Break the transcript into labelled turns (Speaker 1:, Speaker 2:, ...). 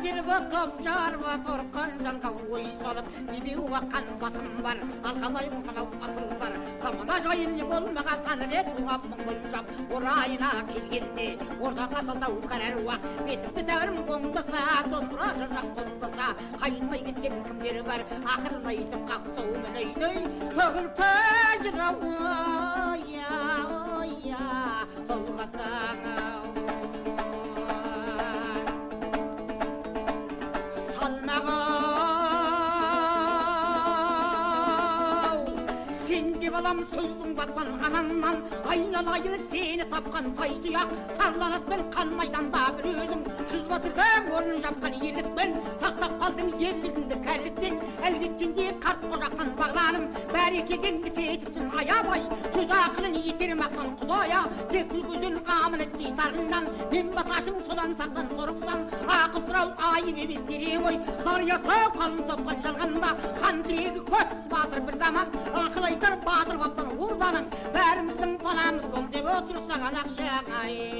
Speaker 1: келіп топ жарып торқан жанға ой салып бебеу аққан басым бар алқалай қонау асыл бар замана жайын не болмаған сан рет туғап мұңын жап орайына келгенде ордаға салдау қарар уақ бетімді тәуірім қоңдаса домбыра жыржақ қондаса қайынмай кеткен кімдері бар ақырын айтып қақсау мінейдей төгілпі жырау толғасаң балам сұлдың батпан анаңнан айналайын сені тапқан тайтұяқ тарланатпен қан майданда бір өзің жүз батырда орнын жапқан ерлікпен сақтап қалдың ерлігіңді кәріліктен әлбеткенде қарт қожақтан бағланым бәрекеден кісетіпсің аябай сөз ақылын етер мақтан құдая тек күлкіден амын етпей тарғыңнан мен баташым содан сақтан қорықсам ақыл сұрау айып емес терең ой дариясы қалың топқан жалғанда қан тірегі көз батыр бір заман ақыл айтар батыр баптан урданың бәріміздің панамыз бол деп отырсаған ақшағай